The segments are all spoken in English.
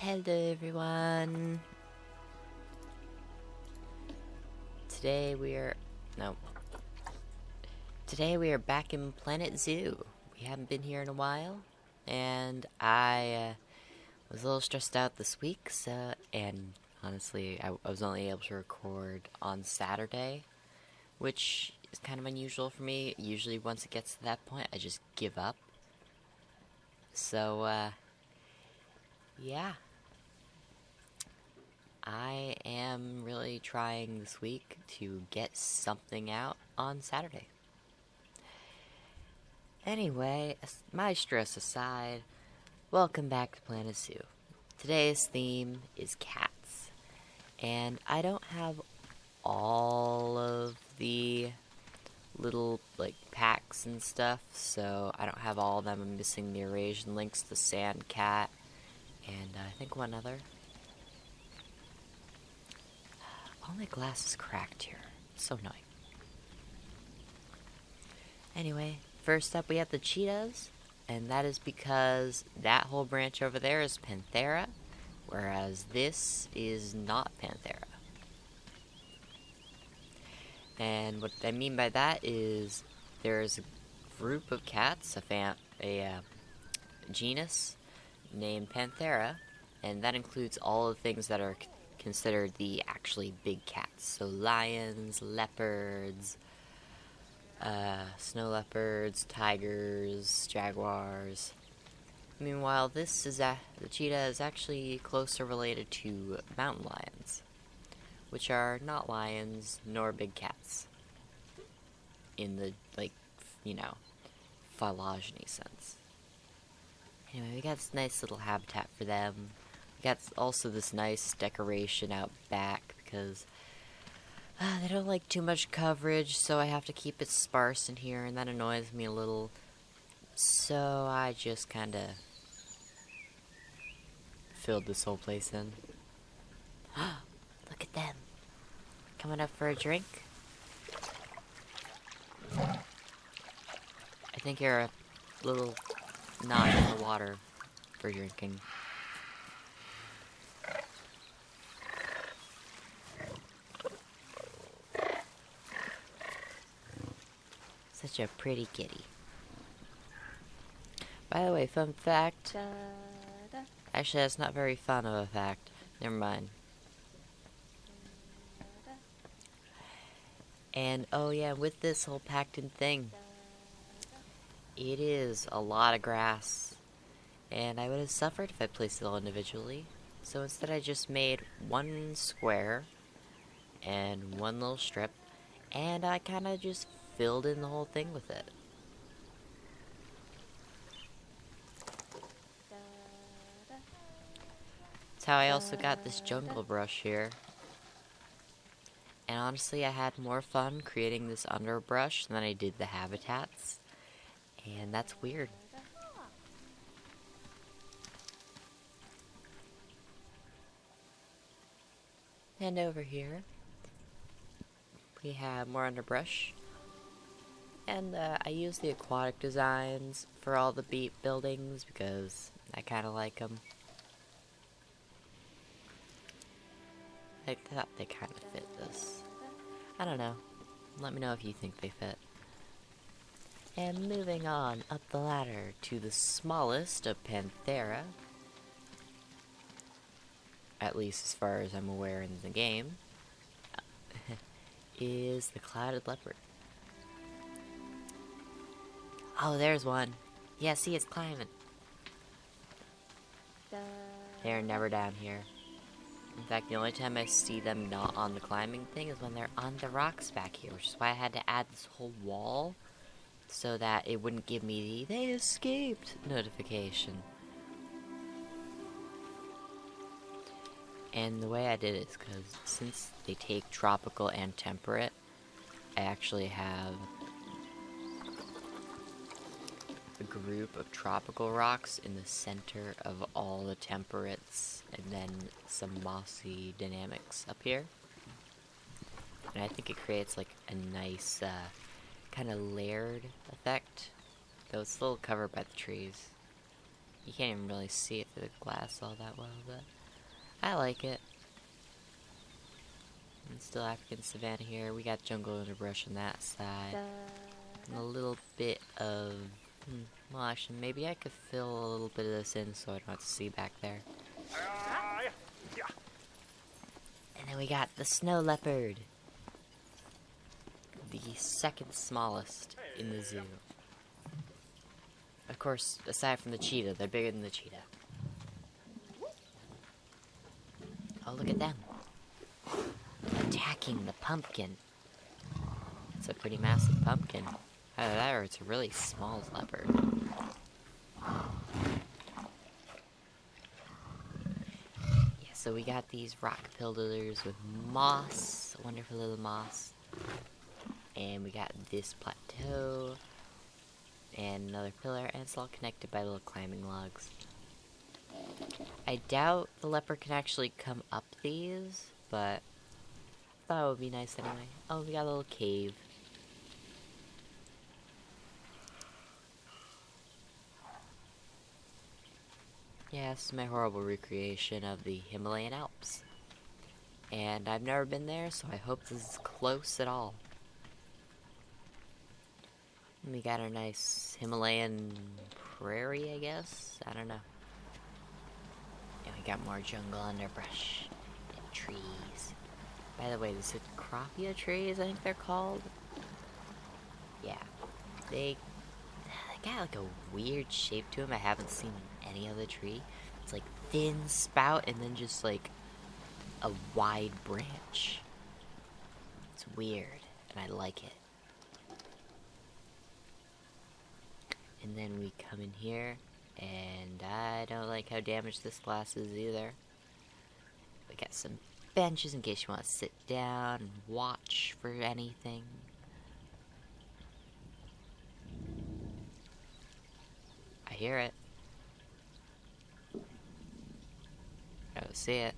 Hello everyone. Today we are no. Today we are back in Planet Zoo. We haven't been here in a while, and I was a little stressed out this week. And honestly, I was only able to record on Saturday, which is kind of unusual for me. Usually, once it gets to that point, I just give up. So, yeah. I am really trying this week to get something out on Saturday. Anyway, my stress aside, welcome back to Planet Zoo. Today's theme is cats. And I don't have all of the little, packs and stuff, so I don't have all of them. I'm missing the Eurasian lynx, the sand cat, and I think one other. All my glass is cracked here. So annoying. Anyway, first up we have the cheetahs, and that is because that whole branch over there is Panthera, whereas this is not Panthera. And what I mean by that is there's a group of cats, a genus named Panthera, and that includes all the things that are considered the actually big cats. So lions, leopards, snow leopards, tigers, jaguars. Meanwhile, the cheetah is actually closer related to mountain lions, which are not lions nor big cats in the, phylogeny sense. Anyway, we got this nice little habitat for them. We got also this nice decoration out back because they don't like too much coverage, so I have to keep it sparse in here, and that annoys me a little. So I just kind of filled this whole place in. Look at them. Coming up for a drink? I think you're a little not in the water for drinking. Such a pretty kitty. By the way, fun fact. Actually, that's not very fun of a fact. Never mind. And, oh yeah, with this whole packed-in thing, it is a lot of grass. And I would have suffered if I placed it all individually. So instead I just made one square and one little strip, and I kind of just filled in the whole thing with it. That's how I also got this jungle brush here. And honestly, I had more fun creating this underbrush than I did the habitats. And that's weird. And over here, we have more underbrush. And I use the aquatic designs for all the beat buildings because I kind of like them. I thought they kind of fit this. I don't know. Let me know if you think they fit. And moving on up the ladder to the smallest of Panthera, at least as far as I'm aware in the game, is the clouded leopard. Oh, there's one. Yeah, see, it's climbing. They're never down here. In fact, the only time I see them not on the climbing thing is when they're on the rocks back here, which is why I had to add this whole wall so that it wouldn't give me the "they escaped" notification. And the way I did it is because since they take tropical and temperate, I actually have a group of tropical rocks in the center of all the temperates, and then some mossy dynamics up here. And I think it creates like a nice kind of layered effect, though it's a little covered by the trees. You can't even really see it through the glass all that well, but I like it. And still African savanna here. We got jungle underbrush on that side. And a little bit of... well, actually, maybe I could fill a little bit of this in so I don't have to see back there. And then we got the snow leopard. The second smallest in the zoo. Of course, aside from the cheetah, they're bigger than the cheetah. Oh, look at them. Attacking the pumpkin. It's a pretty massive pumpkin. Either that or it's a really small leopard. Yeah, so we got these rock pillars with moss. A wonderful little moss. And we got this plateau. And another pillar. And it's all connected by little climbing logs. I doubt the leopard can actually come up these, but I thought it would be nice anyway. Oh, we got a little cave. Yeah, this is my horrible recreation of the Himalayan Alps. And I've never been there, so I hope this is close at all. And we got our nice Himalayan prairie, I guess? I don't know. And we got more jungle underbrush and trees. By the way, this is Crappia trees, I think they're called. Yeah. They got like a weird shape to them I haven't seen in any other tree. It's like thin spout and then just like a wide branch. It's weird, and I like it. And then we come in here, and I don't like how damaged this glass is either. We got some benches in case you want to sit down and watch for anything. I hear it. I don't see it.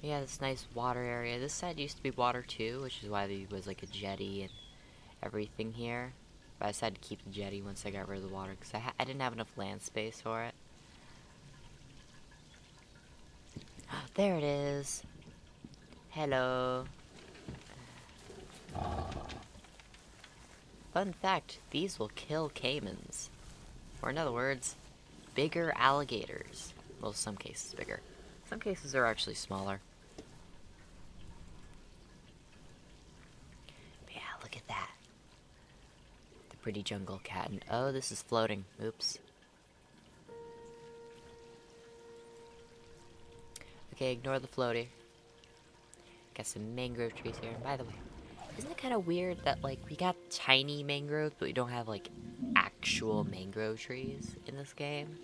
Yeah, this nice water area. This side used to be water too, which is why there was like a jetty and everything here. But I decided to keep the jetty once I got rid of the water because I didn't have enough land space for it. There it is. Hello. Fun fact, these will kill caimans. Or in other words, bigger alligators. Well, some cases bigger. Some cases they're actually smaller. But yeah, look at that. The pretty jungle cat. And oh, this is floating. Oops. Okay, ignore the floaty. Got some mangrove trees here. And by the way, isn't it kind of weird that, like, we got tiny mangroves, but we don't have, like, actual mangrove trees in this game?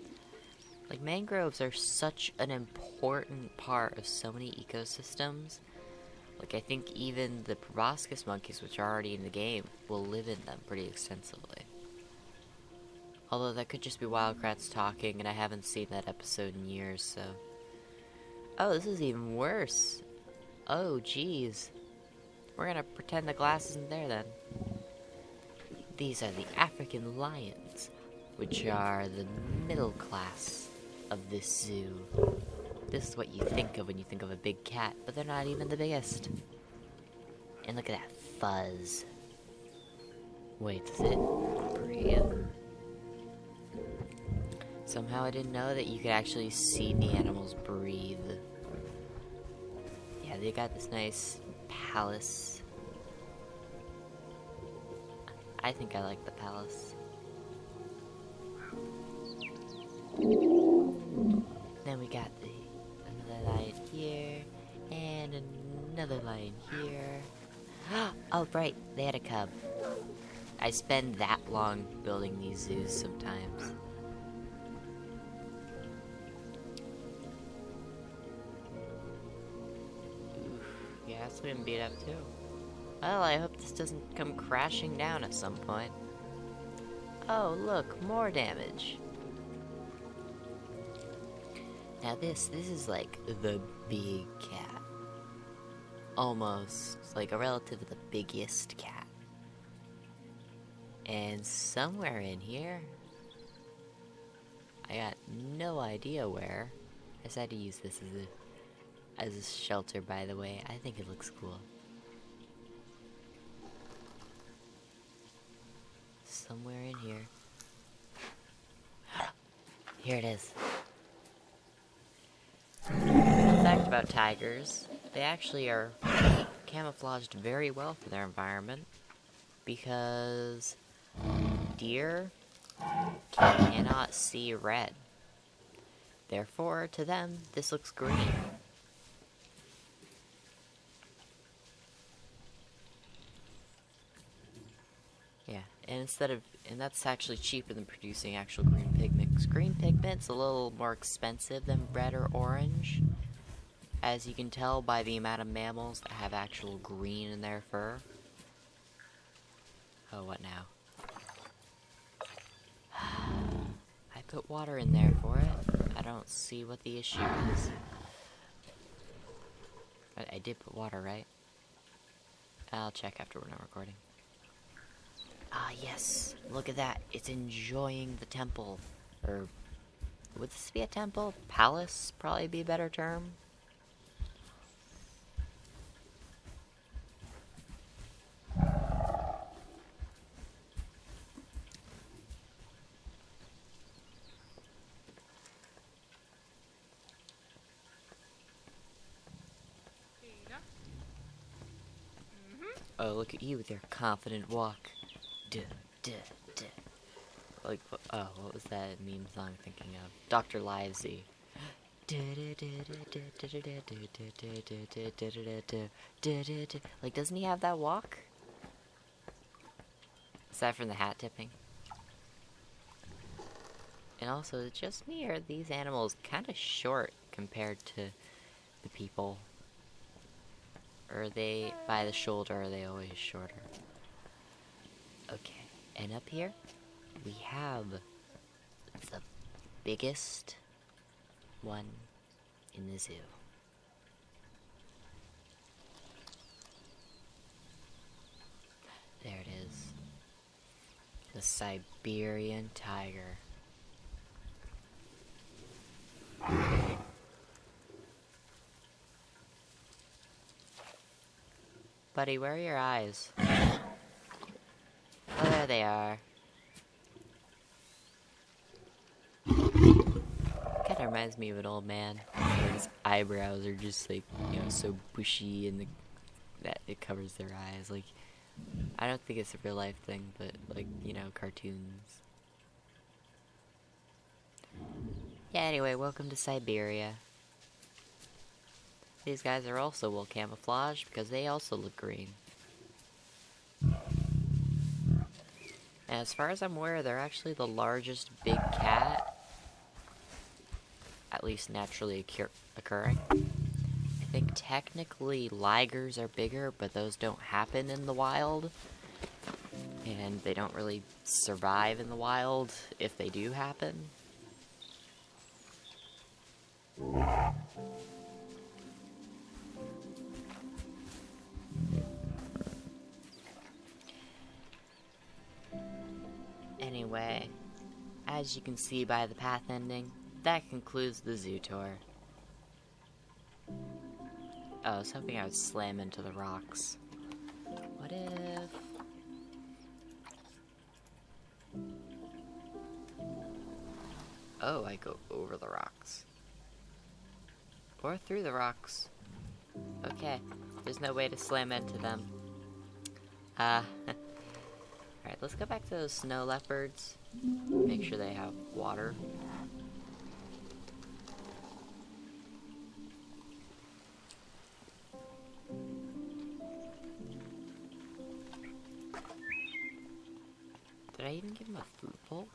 Like, mangroves are such an important part of so many ecosystems. Like, I think even the proboscis monkeys, which are already in the game, will live in them pretty extensively. Although that could just be Wildcrats talking, and I haven't seen that episode in years, so... Oh, this is even worse. Oh, jeez. We're gonna pretend the glass isn't there then. These are the African lions, which are the middle class of this zoo. This is what you think of when you think of a big cat, but they're not even the biggest. And look at that fuzz. Wait, does it breathe? Somehow I didn't know that you could actually see the animals breathe. Yeah, they got this nice palace. I think I like the palace. Then we got another lion here, and another lion here. Oh, right, they had a cub. I spend that long building these zoos sometimes. Oof, yeah, it's getting beat up too. Well, I hope this doesn't come crashing down at some point. Oh, look, more damage. Now this is like the big cat. Almost like a relative of the biggest cat. And somewhere in here, I got no idea where. I decided to use this as a shelter, by the way. I think it looks cool. Somewhere in here. Here it is. Fun fact about tigers, they actually are camouflaged very well for their environment because deer cannot see red. Therefore, to them, this looks green. Yeah, and that's actually cheaper than producing actual green pigments. Green pigment's a little more expensive than red or orange, as you can tell by the amount of mammals that have actual green in their fur. Oh, what now? I put water in there for it. I don't see what the issue is. I did put water, right? I'll check after we're not recording. Ah, yes. Look at that. It's enjoying the temple. Or, would this be a temple? Palace, probably be a better term. Oh, look at you with your confident walk. Duh, duh, duh. Like, what was that meme song I'm thinking of? Dr. Livesey. Like, doesn't he have that walk? Aside from the hat tipping. And also, it's just me, or are these animals kind of short compared to the people? Or are they by the shoulder, or are they always shorter? Okay, and up here, we have the biggest one in the zoo. There it is. The Siberian tiger. Buddy, where are your eyes? Oh, there they are. Kinda reminds me of an old man. His eyebrows are just like, so bushy and that it covers their eyes. Like, I don't think it's a real life thing, but like, cartoons. Yeah, anyway, welcome to Siberia. These guys are also well camouflaged because they also look green. And as far as I'm aware, they're actually the largest big cat, at least naturally occurring. I think technically ligers are bigger, but those don't happen in the wild. And they don't really survive in the wild if they do happen. Anyway, as you can see by the path ending, that concludes the zoo tour. Oh, I was hoping I would slam into the rocks. What if... Oh, I go over the rocks. Or through the rocks. Okay, there's no way to slam into them. Alright, let's go back to those snow leopards. Make sure they have water. Did I even give him a food bowl?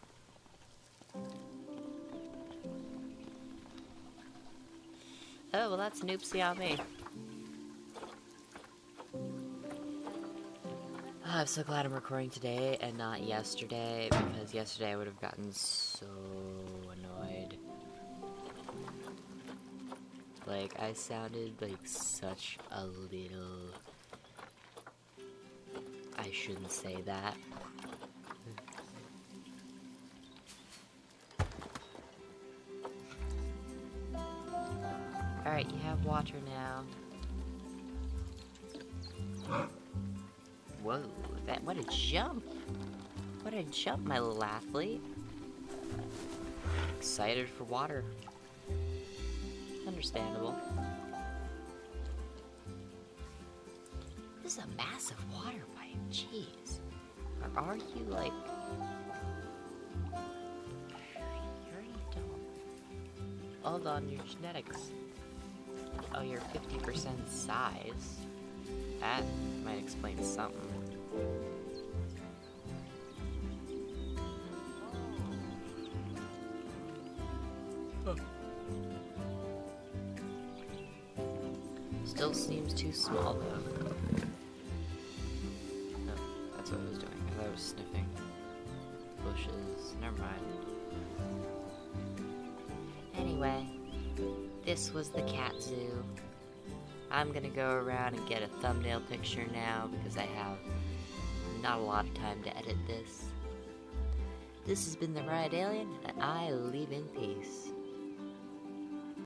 Oh, well that's an oopsie on me. I'm so glad I'm recording today and not yesterday, because yesterday I would have gotten so annoyed. Like, I sounded like such a little... I shouldn't say that. Alright, you have water now. Whoa, what a jump! What a jump, my little athlete. Excited for water. Understandable. This is a massive water pipe, jeez. Or are you like... You're an adult. Hold on, your genetics. Oh, you're 50% size. That might explain something. Still seems too small, though. No, that's what I was doing. I thought I was sniffing bushes. Never mind. Anyway, this was the cat zoo. I'm gonna go around and get a thumbnail picture now because I have not a lot of time to edit this. This has been The Riot Alien, and I leave in peace.